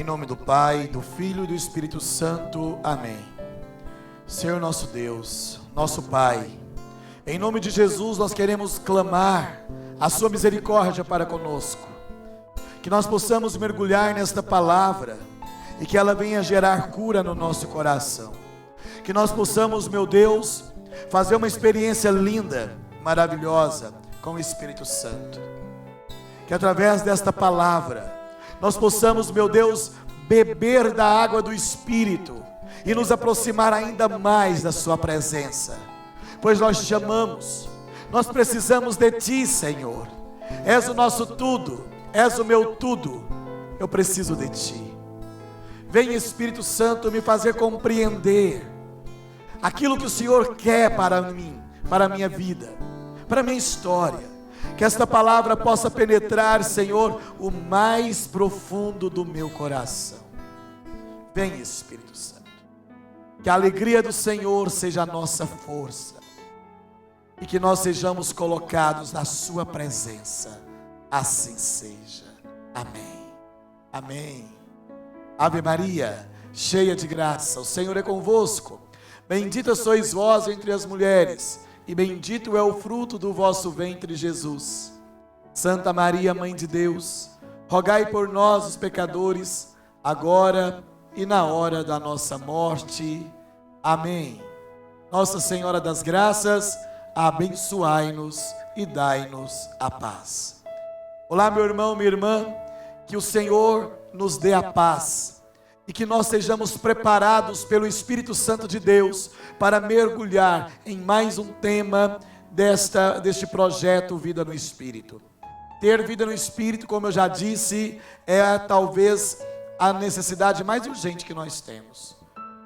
nome do Pai, do Filho e do Espírito Santo. Amém. Senhor nosso Deus, nosso Pai, em nome de Jesus nós queremos clamar a sua misericórdia para conosco. Que nós possamos mergulhar nesta palavra e que ela venha gerar cura no nosso coração. Que nós possamos, meu Deus, fazer uma experiência linda, maravilhosa com o Espírito Santo. Que através desta palavra nós possamos, meu Deus, beber da água do Espírito e nos aproximar ainda mais da sua presença, pois nós te amamos, nós precisamos de ti, Senhor. És o nosso tudo, és o meu tudo, eu preciso de ti. Vem, Espírito Santo, me fazer compreender aquilo que o Senhor quer para mim, para a minha vida, para a minha história. Que esta palavra possa penetrar, Senhor, o mais profundo do meu coração. Vem, Espírito Santo. Que a alegria do Senhor seja a nossa força. E que nós sejamos colocados na sua presença. Assim seja. Amém. Amém. Ave Maria, cheia de graça, o Senhor é convosco. Bendita sois vós entre as mulheres, e bendito é o fruto do vosso ventre, Jesus. Santa Maria, Mãe de Deus, rogai por nós, os pecadores, agora e na hora da nossa morte. Amém. Nossa Senhora das Graças, abençoai-nos e dai-nos a paz. Olá, meu irmão, minha irmã, que o Senhor nos dê a paz. E que nós sejamos preparados pelo Espírito Santo de Deus para mergulhar em mais um tema deste projeto Vida no Espírito. Ter vida no Espírito, como eu já disse, é talvez a necessidade mais urgente que nós temos.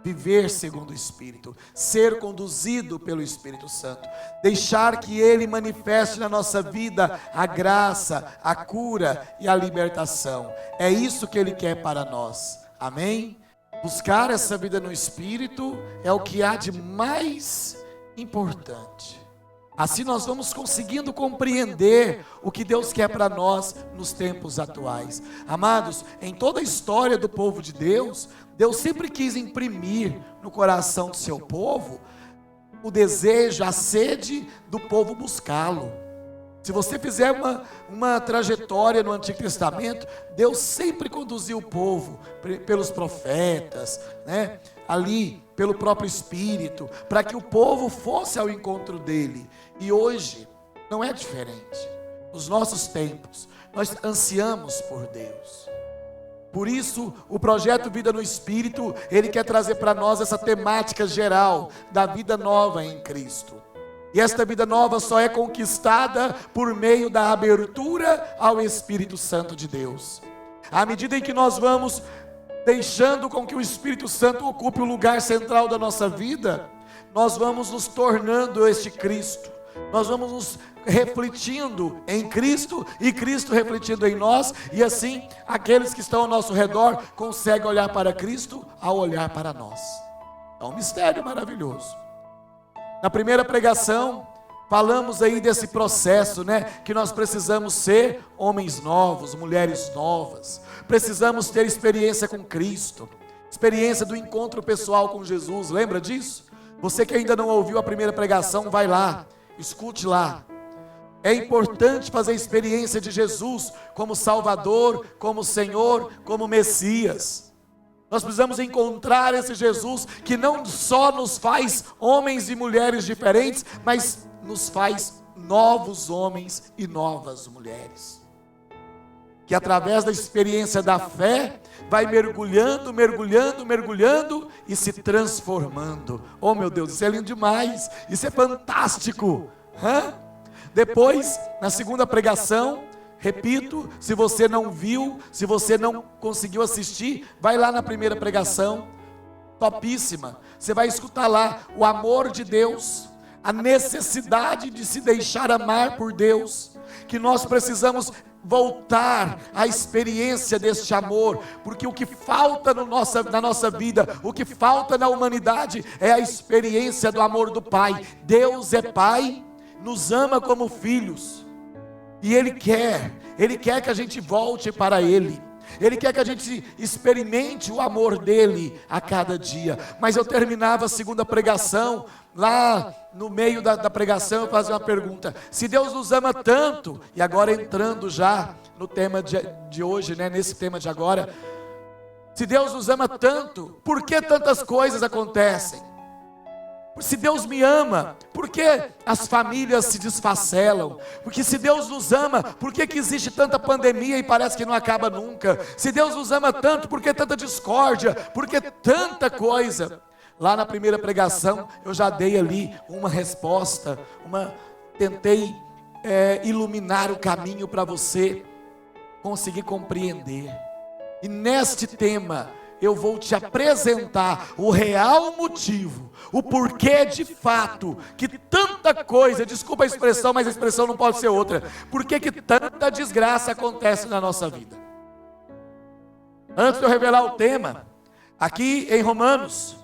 Viver segundo o Espírito, ser conduzido pelo Espírito Santo, deixar que Ele manifeste na nossa vida a graça, a cura e a libertação. É isso que Ele quer para nós. Amém? Buscar essa vida no Espírito é o que há de mais importante. Assim nós vamos conseguindo compreender o que Deus quer para nós nos tempos atuais. Amados, em toda a história do povo de Deus, Deus sempre quis imprimir no coração do seu povo o desejo, a sede do povo buscá-lo. Se você fizer uma trajetória no Antigo Testamento, Deus sempre conduziu o povo pelos profetas, né? Ali pelo próprio Espírito, para que o povo fosse ao encontro dele. E hoje não é diferente. Nos nossos tempos, nós ansiamos por Deus. Por isso, o projeto Vida no Espírito, ele quer trazer para nós essa temática geral da vida nova em Cristo. E esta vida nova só é conquistada por meio da abertura ao Espírito Santo de Deus. À medida em que nós vamos deixando com que o Espírito Santo ocupe o lugar central da nossa vida, nós vamos nos tornando este Cristo. Nós vamos nos refletindo em Cristo e Cristo refletindo em nós. E assim, aqueles que estão ao nosso redor conseguem olhar para Cristo ao olhar para nós. É um mistério maravilhoso. Na primeira pregação, falamos aí desse processo, né? Que nós precisamos ser homens novos, mulheres novas. Precisamos ter experiência com Cristo. Experiência do encontro pessoal com Jesus. Lembra disso? Você que ainda não ouviu a primeira pregação, vai lá, escute lá. É importante fazer a experiência de Jesus como Salvador, como Senhor, como Messias. Nós precisamos encontrar esse Jesus que não só nos faz homens e mulheres diferentes, mas nos faz novos homens e novas mulheres. Que através da experiência da fé, vai mergulhando, mergulhando, mergulhando e se transformando. Oh meu Deus, isso é lindo demais, isso é fantástico. Depois, na segunda pregação, repito, se você não viu, se você não conseguiu assistir, vai lá na primeira pregação, topíssima. Você vai escutar lá o amor de Deus, a necessidade de se deixar amar por Deus, que nós precisamos voltar à experiência deste amor, porque o que falta na nossa vida, o que falta na humanidade é a experiência do amor do Pai. Deus é Pai, nos ama como filhos. E Ele quer que a gente volte para Ele. Ele quer que a gente experimente o amor dele a cada dia. Mas eu terminava a segunda pregação, lá no meio da pregação eu fazia uma pergunta: se Deus nos ama tanto, e agora entrando já no tema de hoje, né, nesse tema de agora, se Deus nos ama tanto, por que tantas coisas acontecem? Se Deus me ama, por que as famílias se desfacelam? Porque se Deus nos ama, por que existe tanta pandemia e parece que não acaba nunca? Se Deus nos ama tanto, por que tanta discórdia? Por que tanta coisa? Lá na primeira pregação, eu já dei ali uma resposta, tentei iluminar o caminho para você conseguir compreender. E neste tema, eu vou te apresentar o real motivo, o porquê de fato, que tanta coisa, desculpa a expressão, mas a expressão não pode ser outra, porquê que tanta desgraça acontece na nossa vida. Antes de eu revelar o tema, aqui em Romanos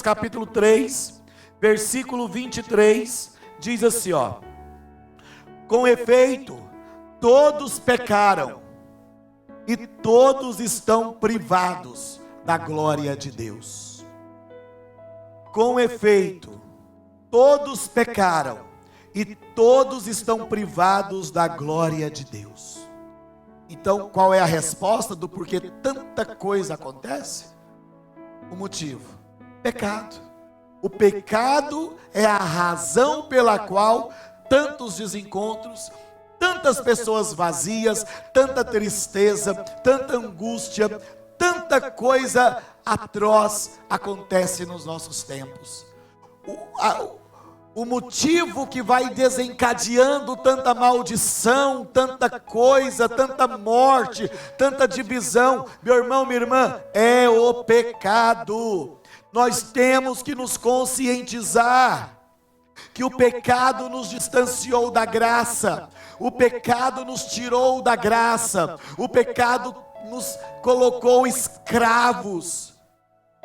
capítulo 3, versículo 23, diz assim, ó: com efeito, todos pecaram, e todos estão privados da glória de Deus. Com efeito, todos pecaram e todos estão privados da glória de Deus. Então, qual é a resposta do porquê tanta coisa acontece? O motivo: pecado. O pecado é a razão pela qual tantos desencontros, tantas pessoas vazias, tanta tristeza, tanta angústia, tanta coisa atroz acontece nos nossos tempos. O motivo que vai desencadeando tanta maldição, tanta coisa, tanta morte, tanta divisão, meu irmão, minha irmã, é o pecado. Nós temos que nos conscientizar que o pecado nos distanciou da graça, o pecado nos tirou da graça, o pecado nos colocou escravos.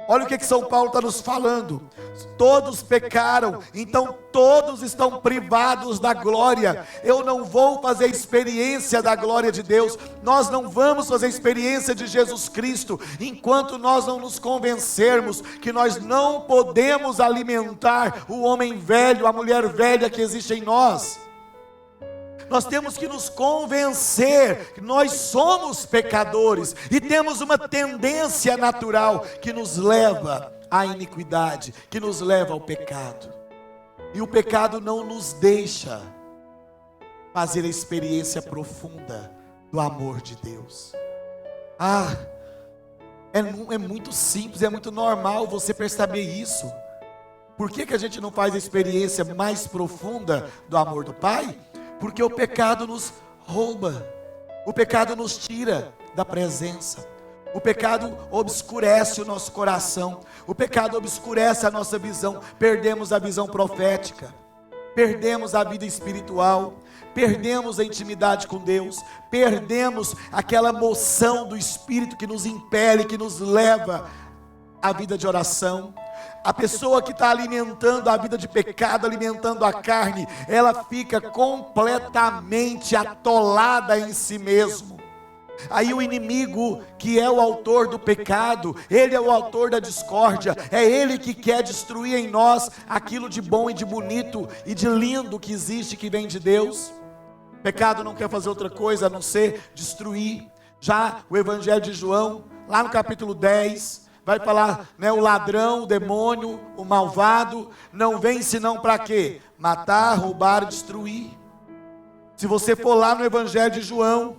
Olha o que São Paulo está nos falando: todos pecaram, então todos estão privados da glória. Eu não vou fazer experiência da glória de Deus, nós não vamos fazer experiência de Jesus Cristo, enquanto nós não nos convencermos que nós não podemos alimentar o homem velho, a mulher velha que existe em nós. Nós temos que nos convencer que nós somos pecadores e temos uma tendência natural que nos leva à iniquidade, que nos leva ao pecado. E o pecado não nos deixa fazer a experiência profunda do amor de Deus. É muito simples, é muito normal você perceber isso. Por que a gente não faz a experiência mais profunda do amor do Pai? Porque o pecado nos rouba, o pecado nos tira da presença, o pecado obscurece o nosso coração, o pecado obscurece a nossa visão, perdemos a visão profética, perdemos a vida espiritual, perdemos a intimidade com Deus, perdemos aquela moção do Espírito que nos impele, que nos leva à vida de oração. A pessoa que está alimentando a vida de pecado, alimentando a carne, ela fica completamente atolada em si mesmo. Aí o inimigo, que é o autor do pecado, ele é o autor da discórdia, é ele que quer destruir em nós aquilo de bom e de bonito e de lindo que existe, que vem de Deus. O pecado não quer fazer outra coisa a não ser destruir. Já o Evangelho de João, lá no capítulo 10, vai falar, né, o ladrão, o demônio, o malvado, não vem senão para quê? Matar, roubar e destruir. Se você for lá no Evangelho de João,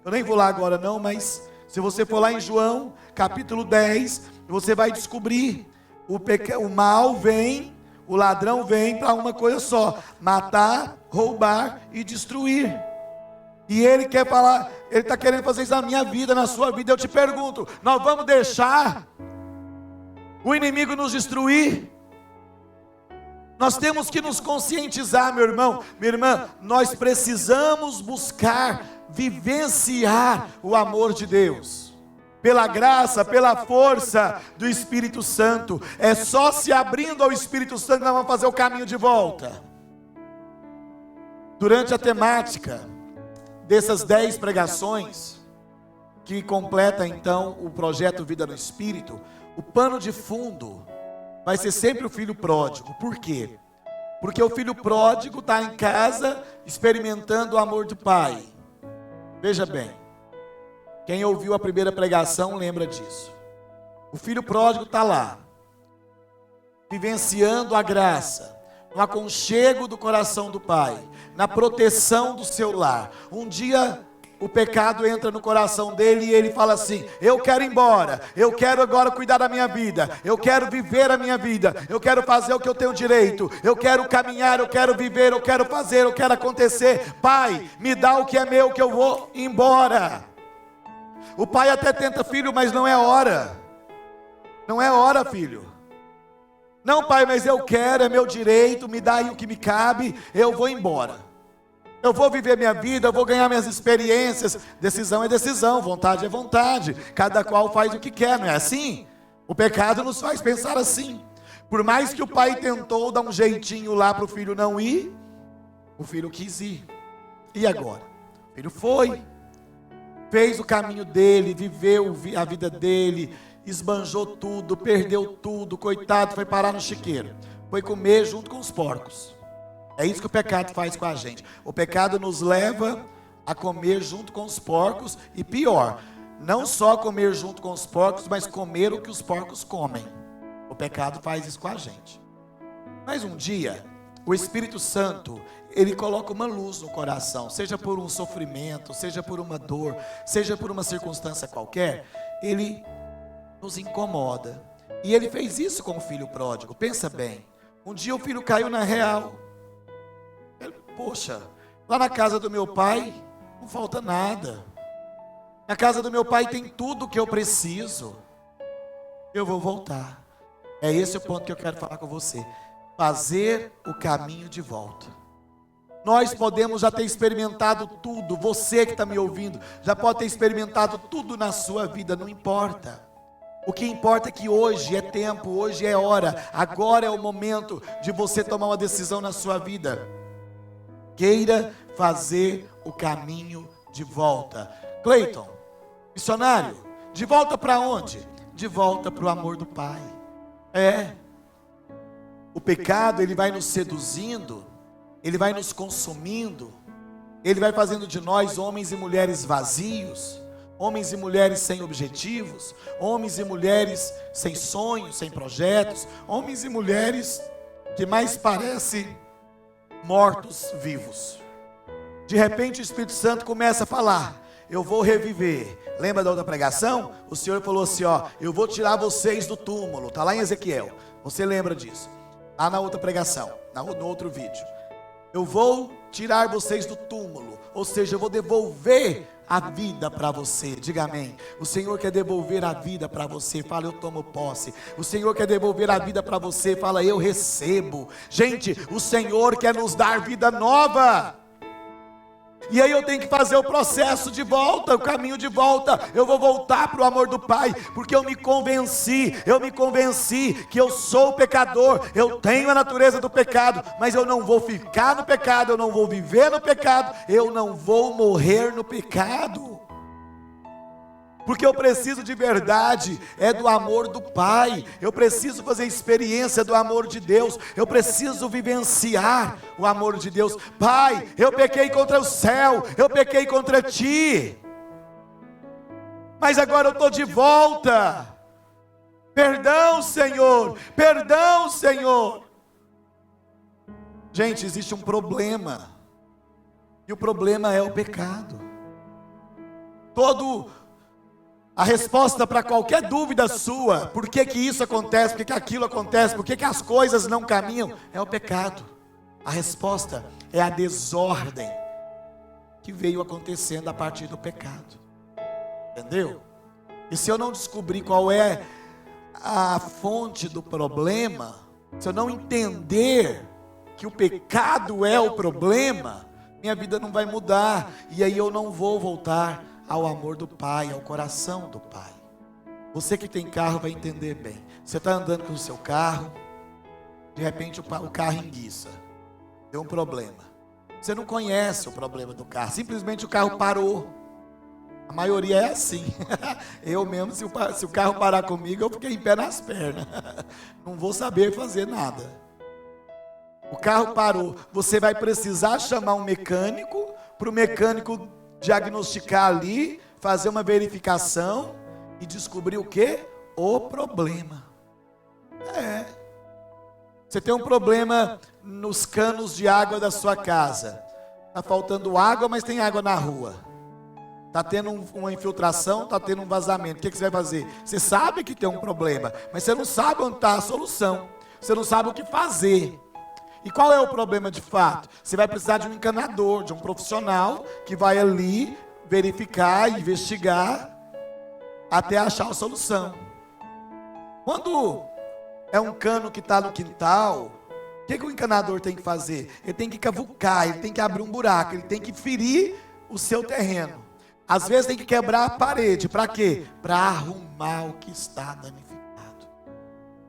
eu nem vou lá agora não, mas se você for lá em João, capítulo 10, você vai descobrir, o mal vem, o ladrão vem para uma coisa só: matar, roubar e destruir. E ele quer falar, ele está querendo fazer isso na minha vida, na sua vida. Eu te pergunto, nós vamos deixar o inimigo nos destruir? Nós temos que nos conscientizar, meu irmão, minha irmã, nós precisamos buscar vivenciar o amor de Deus, pela graça, pela força do Espírito Santo. É só se abrindo ao Espírito Santo que nós vamos fazer o caminho de volta. Durante a temática dessas 10 pregações, que completa então o projeto Vida no Espírito, o pano de fundo vai ser sempre o filho pródigo. Por quê? Porque o filho pródigo está em casa experimentando o amor do pai. Veja bem, quem ouviu a primeira pregação lembra disso. O filho pródigo está lá, vivenciando a graça, no aconchego do coração do pai, na proteção do seu lar. Um dia o pecado entra no coração dele e ele fala assim: eu quero ir embora, eu quero agora cuidar da minha vida, eu quero viver a minha vida, eu quero fazer o que eu tenho direito, eu quero caminhar, eu quero viver, eu quero fazer, eu quero acontecer. Pai, me dá o que é meu, que eu vou embora. O pai até tenta: filho, mas não é hora. Não é hora, filho. Não, pai, mas eu quero, é meu direito, me dá aí o que me cabe, eu vou embora. Eu vou viver minha vida, eu vou ganhar minhas experiências. Decisão é decisão, vontade é vontade. Cada qual faz o que quer, não é assim? O pecado nos faz pensar assim. Por mais que o pai tentou dar um jeitinho lá para o filho não ir, o filho quis ir. E agora? O filho foi, fez o caminho dele, viveu a vida dele, esbanjou tudo, perdeu tudo, coitado, foi parar no chiqueiro, foi comer junto com os porcos. É isso que o pecado faz com a gente. O pecado nos leva a comer junto com os porcos, e pior, não só comer junto com os porcos, mas comer o que os porcos comem. O pecado faz isso com a gente. Mas um dia, o Espírito Santo, ele coloca uma luz no coração, seja por um sofrimento, seja por uma dor, seja por uma circunstância qualquer, ele nos incomoda. E ele fez isso com o filho pródigo. Pensa bem, um dia o filho caiu na real. Ele, poxa, lá na casa do meu pai não falta nada. Na casa do meu pai tem tudo o que eu preciso. Eu vou voltar. É esse o ponto que eu quero falar com você. Fazer o caminho de volta. Nós podemos já ter experimentado tudo. Você que está me ouvindo já pode ter experimentado tudo na sua vida. Não importa. O que importa é que hoje é tempo, hoje é hora, agora é o momento de você tomar uma decisão na sua vida. Queira fazer o caminho de volta. Cleiton, missionário, de volta para onde? De volta para o amor do Pai. O pecado, ele vai nos seduzindo, ele vai nos consumindo, ele vai fazendo de nós homens e mulheres vazios, homens e mulheres sem objetivos, homens e mulheres sem sonhos, sem projetos, homens e mulheres que mais parecem mortos vivos. De repente o Espírito Santo começa a falar: eu vou reviver. Lembra da outra pregação? O Senhor falou assim, eu vou tirar vocês do túmulo. Está lá em Ezequiel. Você lembra disso? Lá na outra pregação, no outro vídeo. Eu vou tirar vocês do túmulo. Ou seja, eu vou devolver a vida para você. Diga amém. O Senhor quer devolver a vida para você. Fala: eu tomo posse. O Senhor quer devolver a vida para você. Fala: eu recebo. Gente, o Senhor quer nos dar vida nova. E aí eu tenho que fazer o processo de volta, o caminho de volta. Eu vou voltar para o amor do Pai, porque eu me convenci que eu sou pecador, eu tenho a natureza do pecado, mas eu não vou ficar no pecado, eu não vou viver no pecado, eu não vou morrer no pecado. Porque eu preciso de verdade, é do amor do Pai. Eu preciso fazer experiência do amor de Deus. Eu preciso vivenciar o amor de Deus. Pai, eu pequei contra o céu, eu pequei contra Ti, mas agora eu estou de volta. Perdão, Senhor, perdão, Senhor. Gente, existe um problema, e o problema é o pecado. A resposta para qualquer dúvida sua, por que isso acontece, por que aquilo acontece, por que as coisas não caminham, é o pecado. A resposta é a desordem que veio acontecendo a partir do pecado. Entendeu? E se eu não descobrir qual é a fonte do problema, se eu não entender que o pecado é o problema, minha vida não vai mudar, e aí eu não vou voltar ao amor do Pai, ao coração do Pai. Você que tem carro vai entender bem. Você está andando com o seu carro, de repente o carro enguiça, deu um problema. Você não conhece o problema do carro, simplesmente o carro parou. A maioria é assim. Eu mesmo, se o carro parar comigo, eu fiquei em pé nas pernas. Não vou saber fazer nada. O carro parou. Você vai precisar chamar um mecânico, para o mecânico diagnosticar ali, fazer uma verificação e descobrir o quê? O problema. Você tem um problema nos canos de água da sua casa. Está faltando água, mas tem água na rua. Está tendo uma infiltração, está tendo um vazamento. O que você vai fazer? Você sabe que tem um problema, mas você não sabe onde está a solução. Você não sabe o que fazer. E qual é o problema de fato? Você vai precisar de um encanador, de um profissional que vai ali verificar, investigar, até achar a solução. Quando é um cano que está no quintal, o que o encanador tem que fazer? Ele tem que cavucar, ele tem que abrir um buraco, ele tem que ferir o seu terreno. Às vezes tem que quebrar a parede. Para quê? Para arrumar o que está danificado.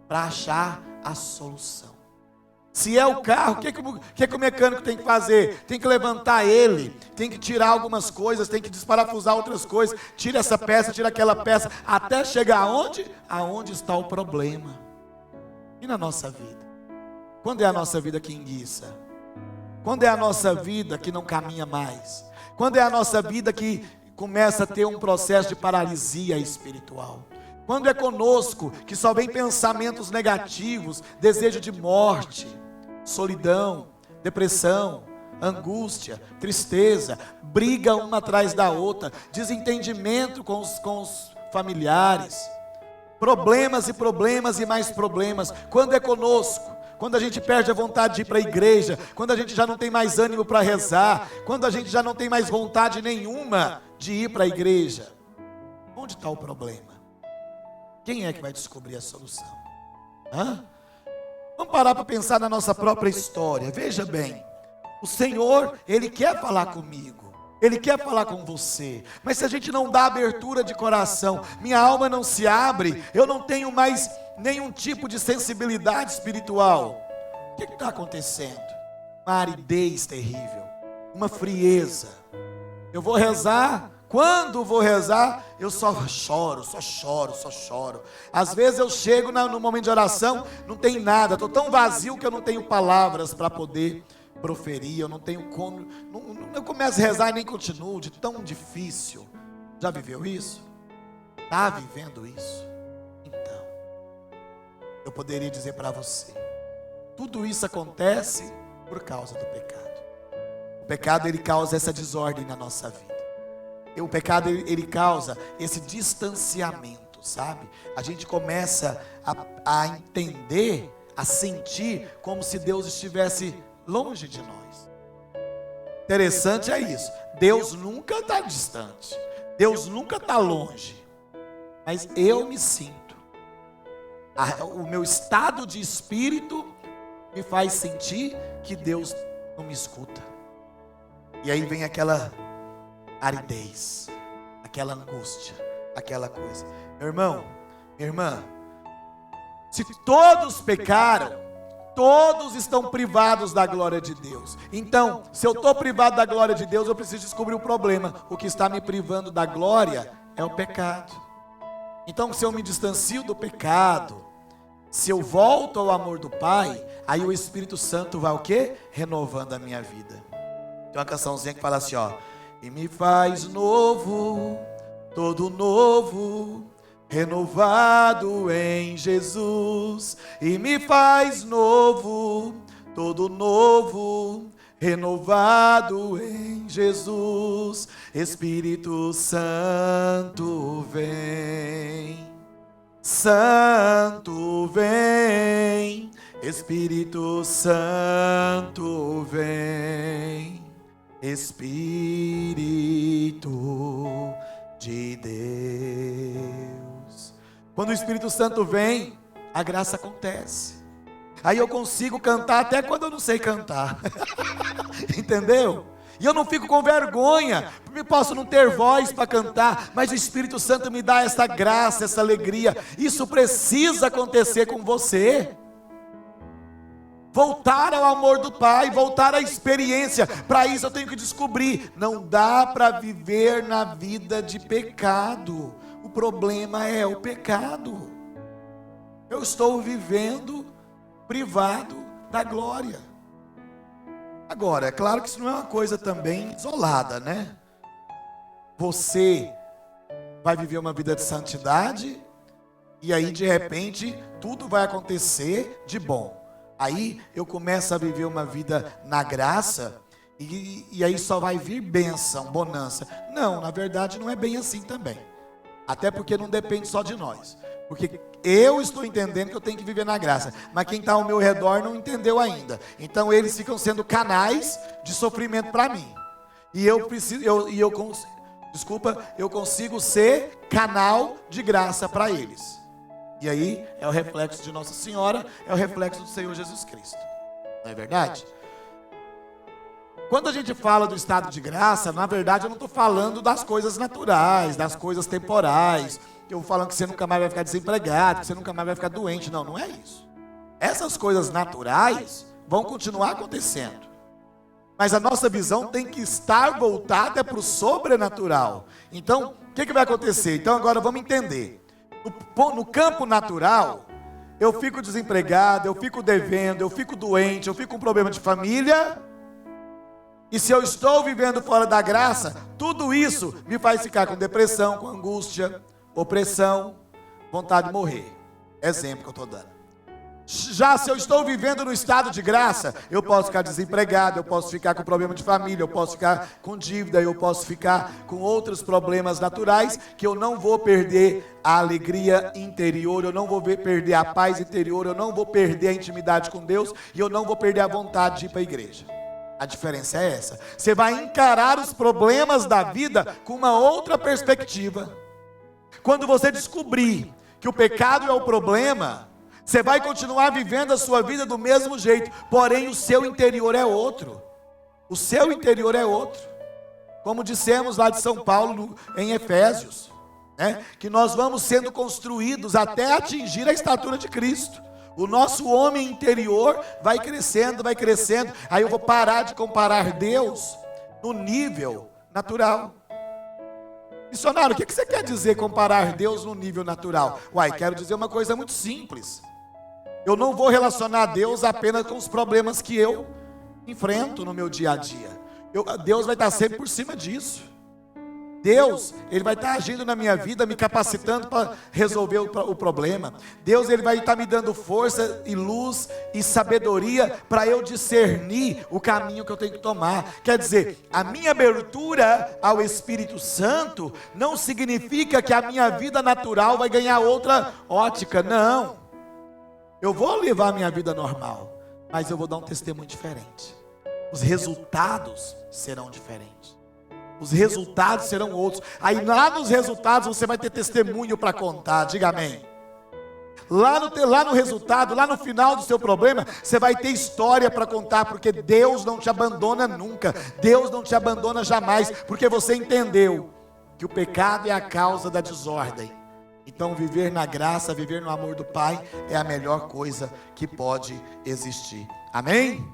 Para achar a solução. Se é o carro, o que o mecânico tem que fazer? Tem que levantar ele, tem que tirar algumas coisas, tem que desparafusar outras coisas. Tira essa peça, tira aquela peça, até chegar aonde? Aonde está o problema. E na nossa vida? Quando é a nossa vida que enguiça? Quando é a nossa vida que não caminha mais? Quando é a nossa vida que começa a ter um processo de paralisia espiritual? Quando é conosco que só vem pensamentos negativos, desejo de morte, solidão, depressão, angústia, tristeza, briga uma atrás da outra, desentendimento com os familiares, problemas e problemas e mais problemas. Quando é conosco? Quando a gente perde a vontade de ir para a igreja, quando a gente já não tem mais ânimo para rezar, quando a gente já não tem mais vontade nenhuma de ir para a igreja. Onde está o problema? Quem é que vai descobrir a solução? Vamos parar para pensar na nossa própria história. Veja bem, o Senhor, Ele quer falar comigo, Ele quer falar com você, mas se a gente não dá abertura de coração, minha alma não se abre, eu não tenho mais nenhum tipo de sensibilidade espiritual. O que está acontecendo? Uma aridez terrível, uma frieza. Eu vou rezar, quando vou rezar, eu só choro. Às vezes eu chego no momento de oração, não tem nada, estou tão vazio que eu não tenho palavras para poder proferir, eu não tenho como, eu começo a rezar e nem continuo, de tão difícil. Já viveu isso? Está vivendo isso? Então, eu poderia dizer para você, tudo isso acontece por causa do pecado. O pecado, ele causa essa desordem na nossa vida. O pecado, ele causa esse distanciamento, sabe? A gente começa a entender, a sentir como se Deus estivesse longe de nós. Interessante é isso. Deus nunca está distante. Deus nunca está longe. Mas eu me sinto. O meu estado de espírito me faz sentir que Deus não me escuta. E aí vem aquela aridez, aquela angústia, aquela coisa. Meu irmão, minha irmã, se todos pecaram, todos estão privados da glória de Deus. Então, se eu estou privado da glória de Deus, eu preciso descobrir o problema. O que está me privando da glória é o pecado. Então, se eu me distancio do pecado, se eu volto ao amor do Pai, aí o Espírito Santo vai o quê? Renovando a minha vida. Tem uma cançãozinha que fala assim, ó: e me faz novo, todo novo, renovado em Jesus. E me faz novo, todo novo, renovado em Jesus. Espírito Santo vem, Santo vem, Espírito Santo vem, Espírito de Deus. Quando o Espírito Santo vem, a graça acontece. Aí eu consigo cantar até quando eu não sei cantar. Entendeu? E eu não fico com vergonha, porque posso não ter voz para cantar, mas o Espírito Santo me dá essa graça, essa alegria. Isso precisa acontecer com você. voltar ao amor do Pai, voltar à experiência. Para isso eu tenho que descobrir, não dá para viver na vida de pecado. O problema é o pecado. Eu estou vivendo privado da glória. Agora, é claro que isso não é uma coisa também isolada, né? Você vai viver uma vida de santidade e aí de repente tudo vai acontecer de bom. Aí eu começo a viver uma vida na graça e aí só vai vir bênção, bonança. Não, na verdade não é bem assim também. Até porque não depende só de nós. Porque eu estou entendendo que eu tenho que viver na graça, mas quem está ao meu redor não entendeu ainda. Então eles ficam sendo canais de sofrimento para mim. E eu consigo ser canal de graça para eles. E aí é o reflexo de Nossa Senhora, é o reflexo do Senhor Jesus Cristo. Não é verdade? Quando a gente fala do estado de graça, na verdade eu não estou falando das coisas naturais, das coisas temporais. Eu vou falando que você nunca mais vai ficar desempregado, que você nunca mais vai ficar doente. Não, não é isso. Essas coisas naturais vão continuar acontecendo. Mas a nossa visão tem que estar voltada para o sobrenatural. Então, o que vai acontecer? Então agora vamos entender. No campo natural, eu fico desempregado, eu fico devendo, eu fico doente, eu fico com problema de família. E se eu estou vivendo fora da graça, tudo isso me faz ficar com depressão, com angústia, opressão, vontade de morrer. Exemplo que eu estou dando. Já se eu estou vivendo no estado de graça, eu posso ficar desempregado, eu posso ficar com problema de família, eu posso ficar com dívida, eu posso ficar com outros problemas naturais, que eu não vou perder a alegria interior, eu não vou perder a paz interior, eu não vou perder a intimidade com Deus, e eu não vou perder a vontade de ir para a igreja. A diferença é essa. Você vai encarar os problemas da vida com uma outra perspectiva. Quando você descobrir que o pecado é o problema, você vai continuar vivendo a sua vida do mesmo jeito, porém o seu interior é outro. O seu interior é outro. Como dissemos lá de São Paulo em Efésios, né? Que nós vamos sendo construídos até atingir a estatura de Cristo. O nosso homem interior vai crescendo, vai crescendo. Aí eu vou parar de comparar Deus no nível natural. Missionário, o que você quer dizer comparar Deus no nível natural? Uai, quero dizer uma coisa muito simples. Eu não vou relacionar Deus apenas com os problemas que eu enfrento no meu dia a dia. Deus vai estar sempre por cima disso. Deus, Ele vai estar agindo na minha vida, me capacitando para resolver o problema. Deus, Ele vai estar me dando força e luz e sabedoria para eu discernir o caminho que eu tenho que tomar. Quer dizer, a minha abertura ao Espírito Santo não significa que a minha vida natural vai ganhar outra ótica, não. Eu vou levar a minha vida normal, mas eu vou dar um testemunho diferente. Os resultados serão diferentes. Os resultados serão outros. Aí lá nos resultados você vai ter testemunho para contar. Diga amém. Lá no resultado, lá no final do seu problema, você vai ter história para contar, porque Deus não te abandona nunca. Deus não te abandona jamais, porque você entendeu que o pecado é a causa da desordem. Então viver na graça, viver no amor do Pai é a melhor coisa que pode existir. Amém?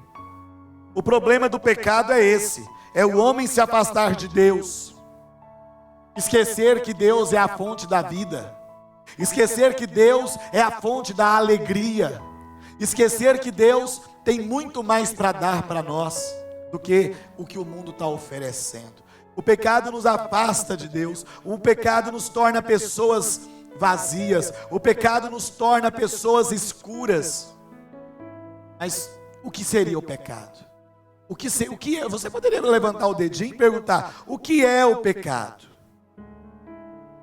O problema do pecado é esse. É o homem se afastar de Deus, esquecer que Deus é a fonte da vida, esquecer que Deus é a fonte da alegria, esquecer que Deus tem muito mais para dar para nós do que o que o mundo está oferecendo. O pecado nos afasta de Deus, o pecado nos torna pessoas vazias, o pecado nos torna pessoas escuras. Mas o que seria o pecado? O que é? Você poderia levantar o dedinho e perguntar: o que é o pecado?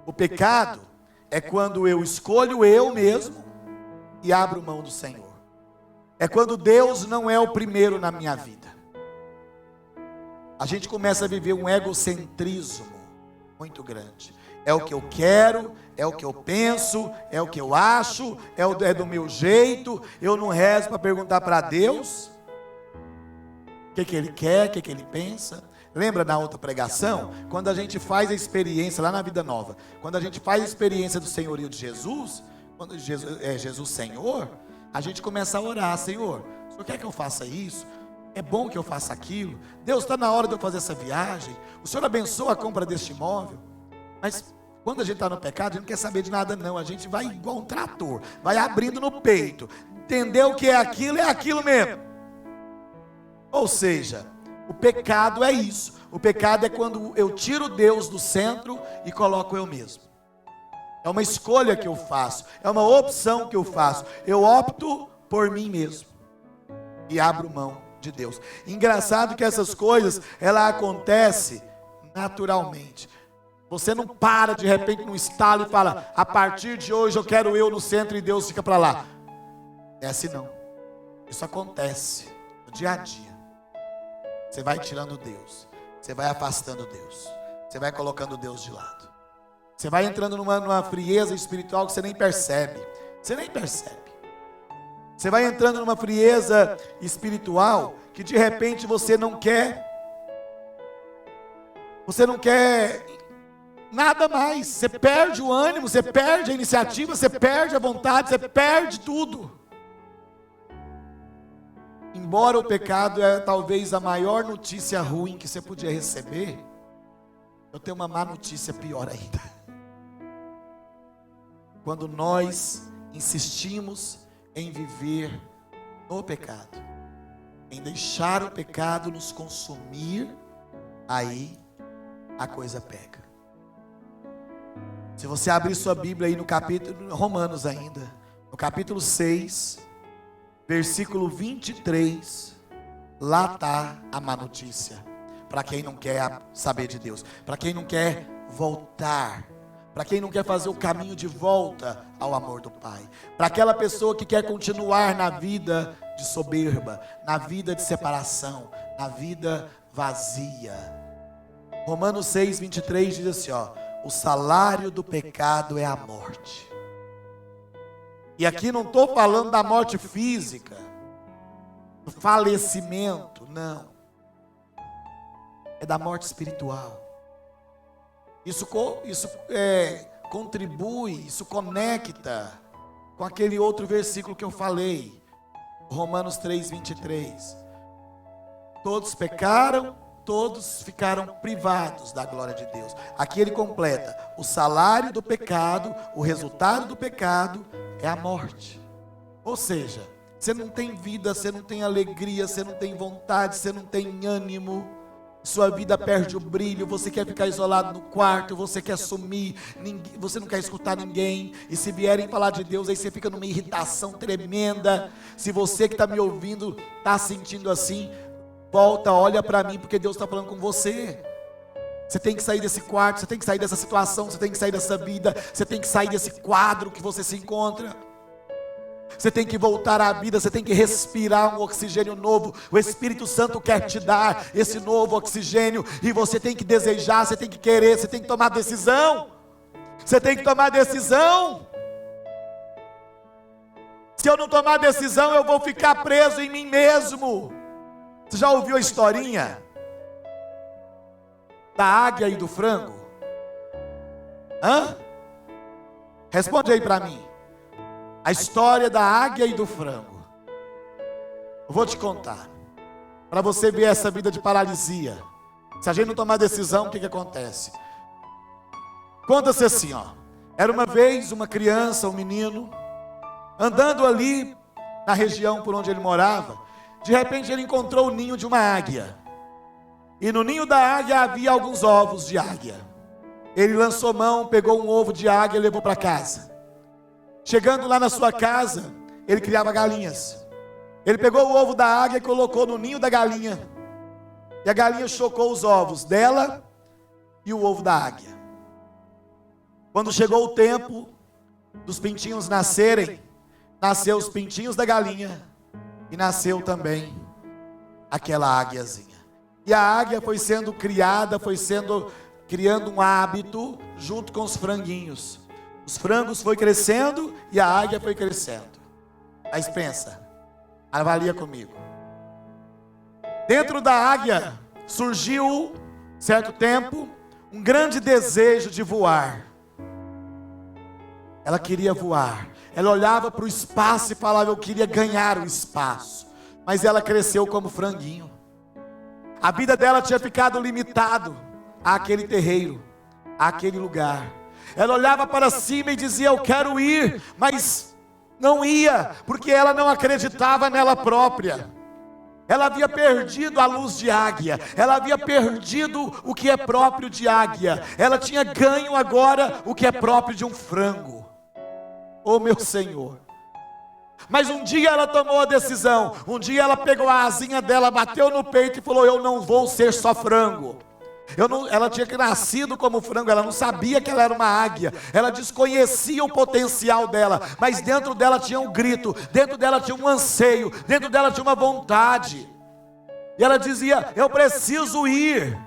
O pecado é quando eu escolho eu mesmo e abro mão do Senhor. É quando Deus não é o primeiro na minha vida. A gente começa a viver um egocentrismo muito grande. É o que eu quero, é o que eu penso, é o que eu acho, é do meu jeito. Eu não rezo para perguntar para Deus o que Ele quer, o que Ele pensa. Lembra na outra pregação? Quando a gente faz a experiência lá na Vida Nova, quando a gente faz a experiência do senhorio de Jesus, quando Jesus Senhor, a gente começa a orar: Senhor, Senhor quer que eu faça isso? É bom que eu faça aquilo? Deus, está na hora de eu fazer essa viagem? O Senhor abençoa a compra deste imóvel? Mas quando a gente está no pecado, a gente não quer saber de nada não. A gente vai igual um trator, vai abrindo no peito. Entendeu o que é aquilo mesmo. Ou seja, o pecado é isso. O pecado é quando eu tiro Deus do centro e coloco eu mesmo. É uma escolha que eu faço, é uma opção que eu faço. Eu opto por mim mesmo e abro mão de Deus. Engraçado que essas coisas, ela acontece naturalmente. Você não para de repente no estalo e fala: a partir de hoje eu quero eu no centro e Deus fica para lá. É assim não. Isso acontece no dia a dia. Você vai tirando Deus, você vai afastando Deus, você vai colocando Deus de lado. Você vai entrando numa frieza espiritual que você nem percebe. Você nem percebe. Você vai entrando numa frieza espiritual que de repente você não quer nada mais. Você perde o ânimo, você perde a iniciativa, você perde a vontade, você perde tudo. Embora o pecado é talvez a maior notícia ruim que você podia receber, eu tenho uma má notícia pior ainda. Quando nós insistimos em viver no pecado, em deixar o pecado nos consumir, aí a coisa pega. Se você abrir sua Bíblia aí no capítulo, Romanos ainda, no capítulo 6, versículo 23, lá está a má notícia. Para quem não quer saber de Deus, para quem não quer voltar, para quem não quer fazer o caminho de volta ao amor do Pai, para aquela pessoa que quer continuar na vida de soberba, na vida de separação, na vida vazia. Romanos 6, 23 diz assim, ó: o salário do pecado é a morte. E aqui não estou falando da morte física, do falecimento, não. É da morte espiritual. Isso contribui, isso conecta com aquele outro versículo que eu falei, Romanos 3, 23. Todos pecaram, todos ficaram privados da glória de Deus. Aqui ele completa: o salário do pecado, o resultado do pecado é a morte. Ou seja, você não tem vida, você não tem alegria, você não tem vontade, você não tem ânimo. Sua vida perde o brilho, você quer ficar isolado no quarto, você quer sumir, você não quer escutar ninguém. E se vierem falar de Deus, aí você fica numa irritação tremenda. Se você que está me ouvindo está sentindo assim, volta, olha para mim, porque Deus está falando com você. Você tem que sair desse quarto, você tem que sair dessa situação, você tem que sair dessa vida, você tem que sair desse quadro que você se encontra. Você tem que voltar à vida, você tem que respirar um oxigênio novo. O Espírito Santo quer te dar esse novo oxigênio, e você tem que desejar, você tem que querer, você tem que tomar decisão. Você tem que tomar decisão. Se eu não tomar decisão, eu vou ficar preso em mim mesmo. Você já ouviu a historinha da águia e do frango? Responde aí para mim. A história da águia e do frango. Eu vou te contar, para você ver essa vida de paralisia. Se a gente não tomar decisão, o que acontece? Conta-se assim, ó. Era uma vez uma criança, um menino, andando ali na região por onde ele morava. De repente ele encontrou o ninho de uma águia. E no ninho da águia havia alguns ovos de águia. Ele lançou mão, pegou um ovo de águia e levou para casa. Chegando lá na sua casa, ele criava galinhas. Ele pegou o ovo da águia e colocou no ninho da galinha. E a galinha chocou os ovos dela e o ovo da águia. Quando chegou o tempo dos pintinhos nascerem, nasceu os pintinhos da galinha e nasceu também aquela águiazinha. E a águia foi sendo criada, criando um hábito junto com os franguinhos. Os frangos foi crescendo e a águia foi crescendo. Mas pensa, avalia comigo. Dentro da águia surgiu, certo tempo, um grande desejo de voar. Ela queria voar. Ela olhava para o espaço e falava: eu queria ganhar o espaço. mas ela cresceu como franguinho. A vida dela tinha ficado limitado àquele terreiro, àquele lugar. Ela olhava para cima e dizia: eu quero ir, mas não ia, porque ela não acreditava nela própria. Ela havia perdido a luz de águia, ela havia perdido o que é próprio de águia, ela tinha ganho agora o que é próprio de um frango. Oh meu Senhor! Mas um dia ela tomou a decisão, um dia ela pegou a asinha dela, bateu no peito e falou: eu não vou ser só frango. Ela tinha nascido como frango, ela não sabia que ela era uma águia, ela desconhecia o potencial dela, mas dentro dela tinha um grito, dentro dela tinha um anseio, dentro dela tinha uma vontade, e ela dizia: eu preciso ir.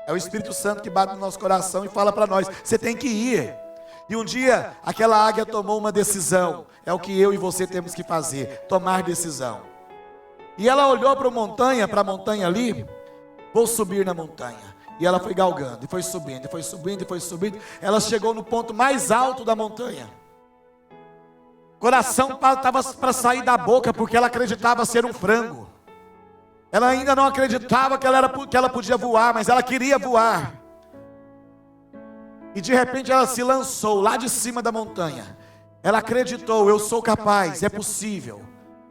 É o Espírito Santo que bate no nosso coração e fala para nós: você tem que ir. E um dia aquela águia tomou uma decisão. É o que eu e você temos que fazer, tomar decisão. E ela olhou para a montanha ali: vou subir na montanha. E ela foi galgando, e foi subindo, e foi subindo, e foi subindo. Ela chegou no ponto mais alto da montanha. O coração estava para sair da boca, porque ela acreditava ser um frango. Ela ainda não acreditava que ela podia voar, mas ela queria voar. E de repente ela se lançou lá de cima da montanha. Ela acreditou: eu sou capaz, é possível.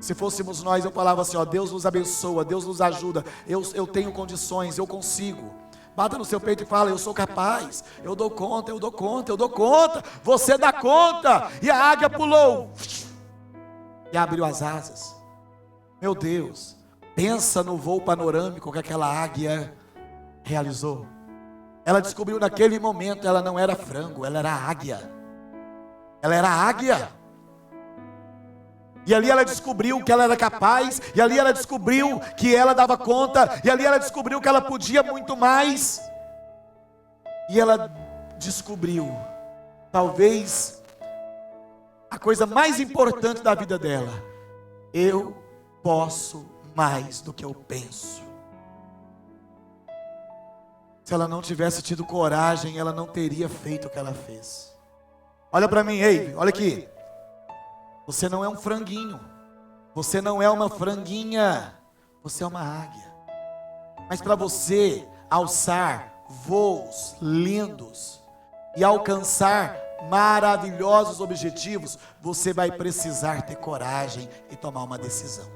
Se fôssemos nós, eu falava assim: ó, Deus nos abençoa, Deus nos ajuda, eu tenho condições, eu consigo. Bata no seu peito e fala: eu sou capaz, eu dou conta, eu dou conta, eu dou conta. Você dá conta. E a águia pulou e abriu as asas. Meu Deus, pensa no voo panorâmico que aquela águia realizou. Ela descobriu naquele momento: ela não era frango, ela era águia. Ela era águia. E ali ela descobriu que ela era capaz, e ali ela descobriu que ela dava conta, e ali ela descobriu que ela podia muito mais. E ela descobriu, talvez, a coisa mais importante da vida dela: eu posso mais do que eu penso. Se ela não tivesse tido coragem, ela não teria feito o que ela fez. Olha para mim, ei, olha aqui. Você não é um franguinho, você não é uma franguinha, você é uma águia. Mas para você alçar voos lindos e alcançar maravilhosos objetivos, você vai precisar ter coragem e tomar uma decisão.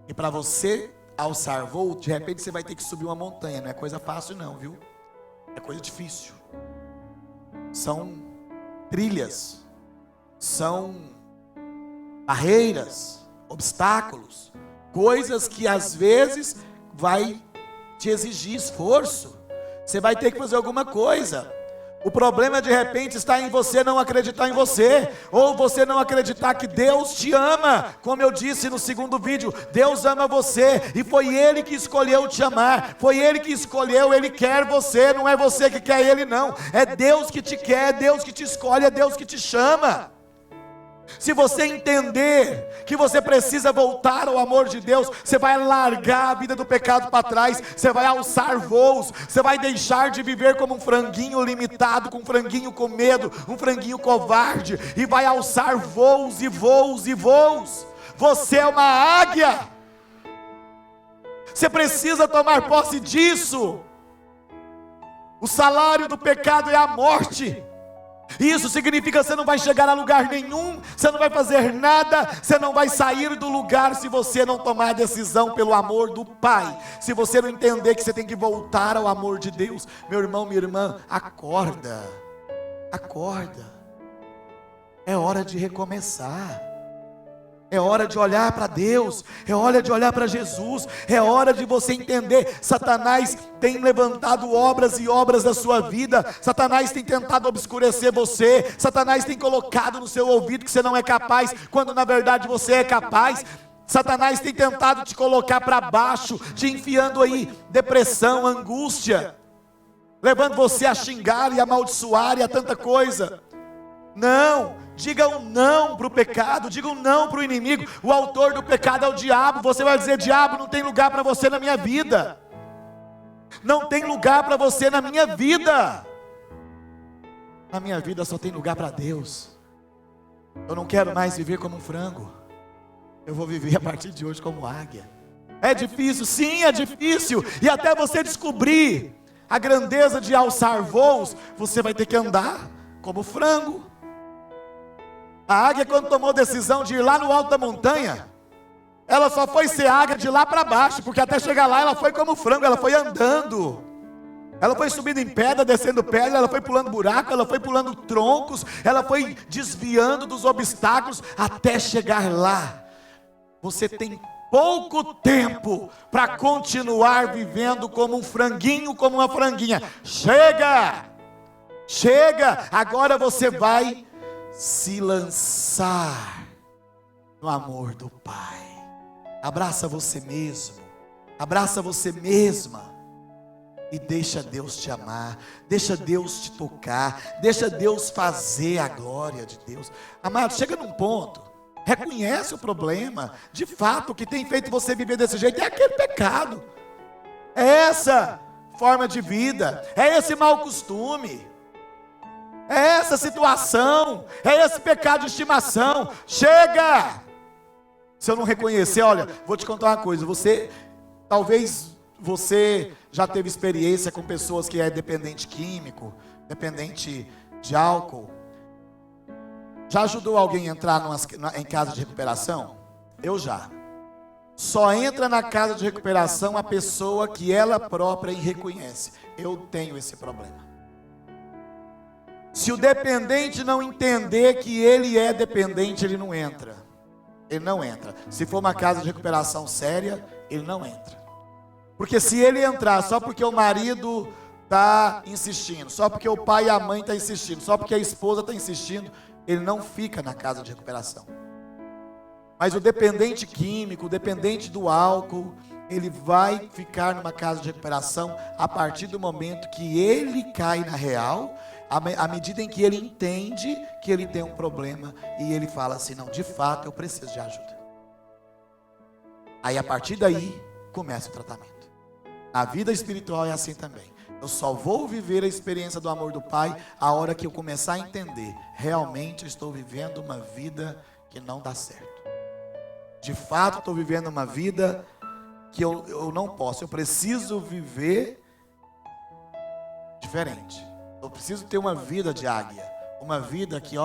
E para você alçar voo, de repente você vai ter que subir uma montanha. Não é coisa fácil não, viu? É coisa difícil. São trilhas, são barreiras, obstáculos, coisas que às vezes vai te exigir esforço. Você vai ter que fazer alguma coisa. O problema de repente está em você não acreditar em você, ou você não acreditar que Deus te ama. Como eu disse no segundo vídeo, Deus ama você, e foi Ele que escolheu te amar, foi Ele que escolheu, Ele quer você, não é você que quer Ele não, é Deus que te quer, é Deus que te escolhe, é Deus que te chama. Se você entender que você precisa voltar ao amor de Deus, você vai largar a vida do pecado para trás, você vai alçar voos, você vai deixar de viver como um franguinho limitado, com um franguinho com medo, um franguinho covarde, e vai alçar voos e voos e voos. Você é uma águia. Você precisa tomar posse disso. O salário do pecado é a morte. Isso significa que você não vai chegar a lugar nenhum, você não vai fazer nada, você não vai sair do lugar se você não tomar a decisão pelo amor do Pai. Se você não entender que você tem que voltar ao amor de Deus. Meu irmão, minha irmã, acorda. Acorda. É hora de recomeçar. É hora de olhar para Deus, é hora de olhar para Jesus, é hora de você entender. Satanás tem levantado obras e obras da sua vida, Satanás tem tentado obscurecer você, Satanás tem colocado no seu ouvido que você não é capaz, quando na verdade você é capaz. Satanás tem tentado te colocar para baixo, te enfiando aí depressão, angústia, levando você a xingar e amaldiçoar e a tanta coisa. Não, diga um não para o pecado, diga um não para o inimigo. O autor do pecado é o diabo. Você vai dizer: diabo, não tem lugar para você na minha vida, não tem lugar para você na minha vida. Na minha vida só tem lugar para Deus. Eu não quero mais viver como um frango, Eu vou viver a partir de hoje como águia. É difícil? Sim, é difícil. E até você descobrir a grandeza de alçar voos, você vai ter que andar como frango. A águia, quando tomou a decisão de ir lá no alto da montanha, ela só foi ser águia de lá para baixo, porque até chegar lá ela foi como frango, ela foi andando. Ela foi subindo em pedra, descendo pedra, ela foi pulando buraco, ela foi pulando troncos, ela foi desviando dos obstáculos até chegar lá. Você tem pouco tempo para continuar vivendo como um franguinho, como uma franguinha. Chega! Chega! Agora você vai se lançar no amor do Pai. Abraça você mesmo, abraça você mesma e deixa Deus te amar, deixa Deus te tocar, deixa Deus fazer a glória de Deus. Amado, chega num ponto, reconhece o problema. De fato, o que tem feito você viver desse jeito é aquele pecado, é essa forma de vida, é esse mau costume, é essa situação, é esse pecado de estimação. Chega! Se eu não reconhecer, olha, vou te contar uma coisa, talvez você já teve experiência com pessoas que é dependente químico, dependente de álcool. Já ajudou alguém a entrar em casa de recuperação? Eu já. Só entra na casa de recuperação a pessoa que ela própria reconhece. Eu tenho esse problema. Se o dependente não entender que ele é dependente, ele não entra. Ele não entra. Se for uma casa de recuperação séria, ele não entra. Porque se ele entrar só porque o marido está insistindo, só porque o pai e a mãe estão insistindo, só porque a esposa está insistindo, ele não fica na casa de recuperação. Mas o dependente químico, o dependente do álcool, ele vai ficar numa casa de recuperação a partir do momento que ele cai na real, à medida em que ele entende que ele tem um problema e ele fala assim, não, de fato eu preciso de ajuda. Aí a partir daí começa o tratamento. A vida espiritual é assim também. Eu só vou viver a experiência do amor do Pai a hora que eu começar a entender, realmente eu estou vivendo uma vida que não dá certo. De fato estou vivendo uma vida que eu não posso, eu preciso viver diferente. Eu preciso ter uma vida de águia, uma vida que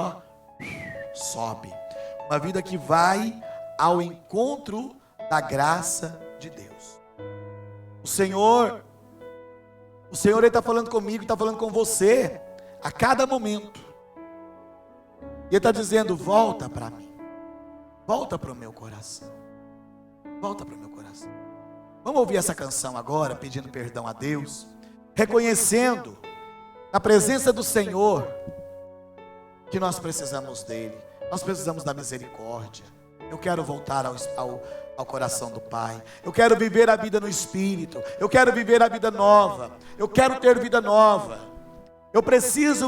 sobe, uma vida que vai ao encontro da graça de Deus. O Senhor Ele está falando comigo, está falando com você a cada momento. E Ele está dizendo, volta para mim, volta para o meu coração, volta para o meu coração. Vamos ouvir essa canção agora, pedindo perdão a Deus, reconhecendo na presença do Senhor que nós precisamos dEle, nós precisamos da misericórdia. Eu quero voltar ao coração do Pai, eu quero viver a vida no Espírito, eu quero viver a vida nova, eu quero ter vida nova, eu preciso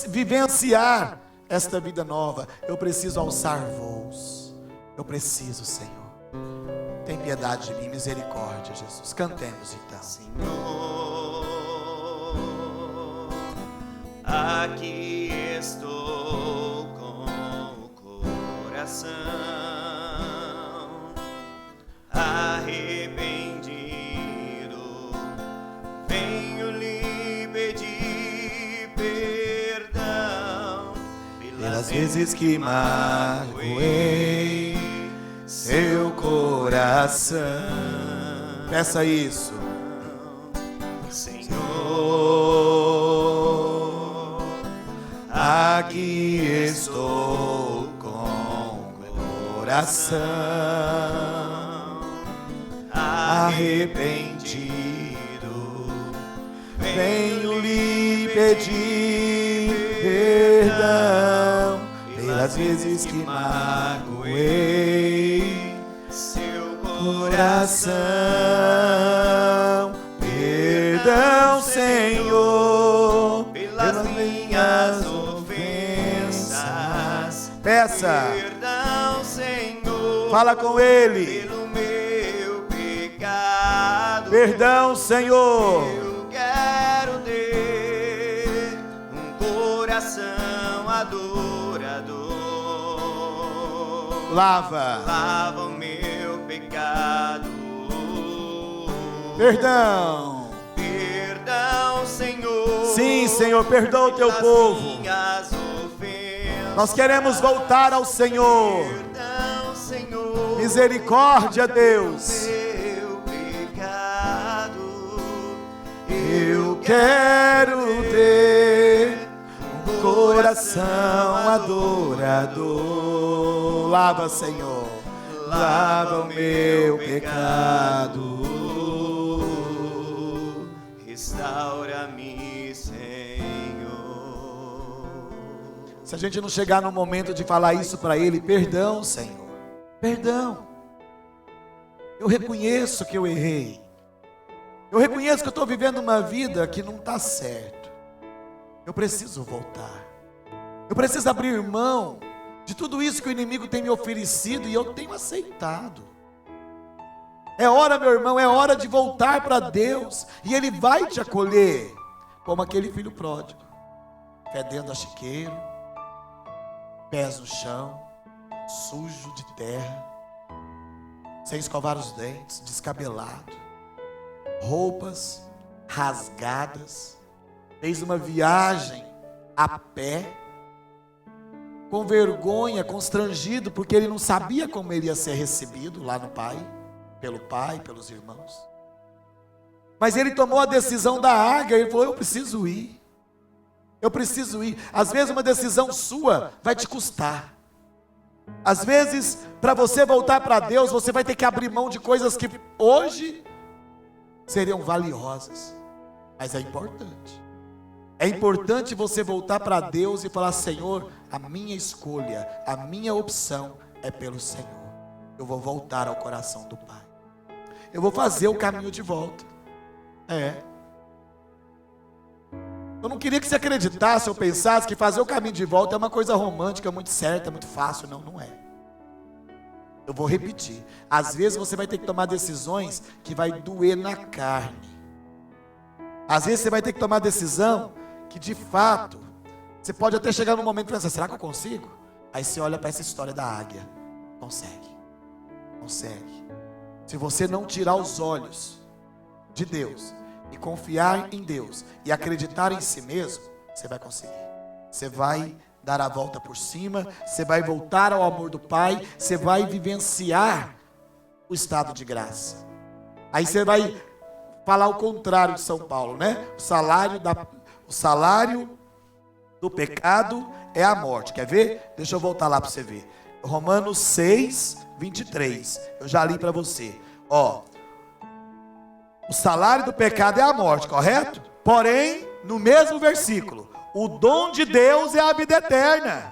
vivenciar esta vida nova, eu preciso alçar voos, eu preciso, Senhor, tem piedade de mim, misericórdia, Jesus. Cantemos então. Senhor, aqui estou com o coração arrependido, venho lhe pedir perdão pelas vezes que magoei seu coração. Peça isso, Senhor. Aqui estou com o coração arrependido, venho lhe pedir perdão pelas vezes que magoei Seu coração. Perdão, Senhor, pelas minhas ofensas. Peça, perdão, Senhor, fala com Ele. pelo meu pecado. Perdão, Senhor. Eu quero ter um coração adorador. lava o meu pecado. Perdão. Perdão, Senhor. Sim, Senhor, perdoa o teu povo. Minhas ofensas. Nós queremos voltar ao Senhor. Perdão, Senhor. Misericórdia, Deus. Meu pecado. Eu quero ter um coração adorador. Lava, Senhor, lava o meu pecado. Restaura-me, Senhor. Se a gente não chegar no momento de falar isso para Ele, perdão, Senhor, perdão. Eu reconheço que eu errei. Eu reconheço que eu estou vivendo uma vida que não está certo. Eu preciso voltar. Eu preciso abrir mão de tudo isso que o inimigo tem me oferecido e eu tenho aceitado. É hora, meu irmão, é hora de voltar para Deus. E Ele vai te acolher, como aquele filho pródigo, fedendo a chiqueiro, pés no chão, sujo de terra, sem escovar os dentes, descabelado, roupas rasgadas, fez uma viagem a pé, com vergonha, constrangido, porque ele não sabia como ele ia ser recebido lá no pai, pelos irmãos. Mas ele tomou a decisão da águia, ele falou: eu preciso ir. Eu preciso ir. Às vezes uma decisão sua vai te custar. Às vezes, para você voltar para Deus, você vai ter que abrir mão de coisas que hoje seriam valiosas. Mas é importante. É importante você voltar para Deus e falar: Senhor, a minha escolha, a minha opção é pelo Senhor. Eu vou voltar ao coração do Pai. Eu vou fazer o caminho de volta. Eu não queria que você acreditasse ou pensasse que fazer o caminho de volta é uma coisa romântica, muito certa, muito fácil. Não, não é. Eu vou repetir. Às vezes você vai ter que tomar decisões que vai doer na carne. Às vezes você vai ter que tomar decisão que de fato, você pode até chegar num momento e pensar: será que eu consigo? Aí você olha para essa história da águia. Consegue. Consegue. Se você não tirar os olhos de Deus e confiar em Deus e acreditar em si mesmo, você vai conseguir. Você vai dar a volta por cima, você vai voltar ao amor do Pai, você vai vivenciar o estado de graça. Aí você vai falar o contrário de São Paulo, né? O salário do pecado é a morte. Quer ver? Deixa eu voltar lá para você ver. Romanos 6, 23. Eu já li para você. O salário do pecado é a morte, correto? Porém, no mesmo versículo, o dom de Deus é a vida eterna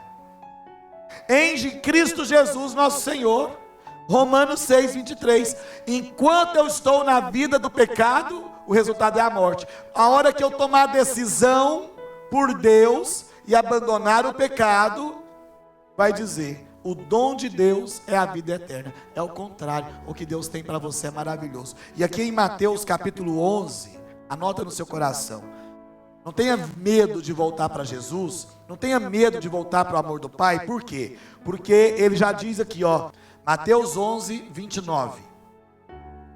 em Cristo Jesus nosso Senhor. Romanos 6, 23. Enquanto eu estou na vida do pecado, o resultado é a morte. A hora que eu tomar a decisão por Deus e abandonar o pecado, vai dizer: o dom de Deus é a vida eterna. É o contrário. O que Deus tem para você é maravilhoso. E aqui em Mateus capítulo 11, anota no seu coração. Não tenha medo de voltar para Jesus. Não tenha medo de voltar para o amor do Pai. Por quê? Porque ele já diz aqui, Mateus 11, 29.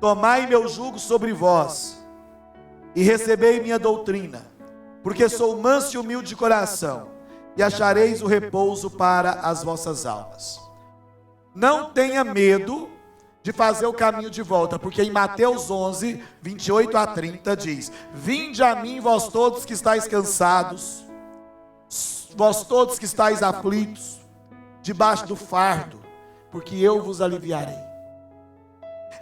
Tomai meu jugo sobre vós e recebei minha doutrina, porque sou manso e humilde de coração, e achareis o repouso para as vossas almas. Não tenha medo de fazer o caminho de volta, porque em Mateus 11, 28 a 30 diz: vinde a mim, vós todos que estáis cansados, vós todos que estáis aflitos, debaixo do fardo, porque eu vos aliviarei.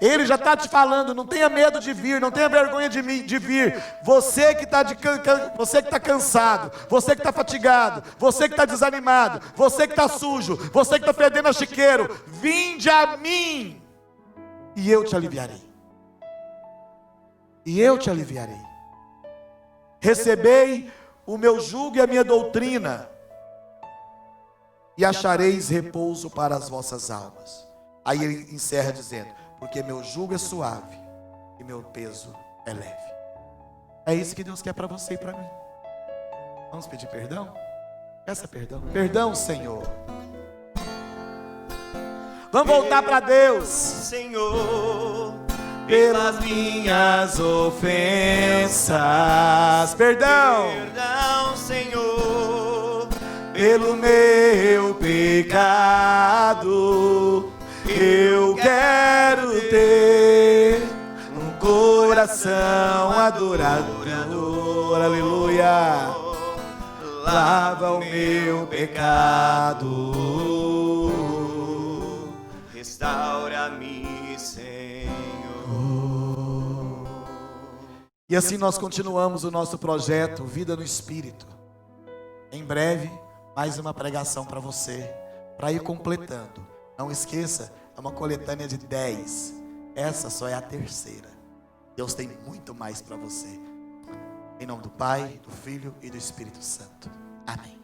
Ele já está te falando: não tenha medo de vir, não tenha vergonha de vir. Você que está cansado, você que está fatigado, você que está desanimado, você que está sujo, você que está fedendo a chiqueiro, vinde a mim e eu te aliviarei. E eu te aliviarei. Recebei o meu jugo e a minha doutrina, e achareis repouso para as vossas almas. Aí ele encerra dizendo: porque meu jugo é suave e meu peso é leve. É isso que Deus quer para você e para mim. Vamos pedir perdão? Peça perdão. Perdão, Senhor. Vamos voltar para Deus. Senhor, Pelas minhas ofensas, perdão, perdão, Senhor, pelo meu pecado, eu quero ter um coração adorador, aleluia. Lava o meu pecado, restaura-me, Senhor. E assim nós continuamos o nosso projeto Vida no Espírito. Em breve, mais uma pregação para você, para ir completando. Não esqueça, é uma coletânea de 10. Essa só é a terceira. Deus tem muito mais para você. Em nome do Pai, do Filho e do Espírito Santo. Amém.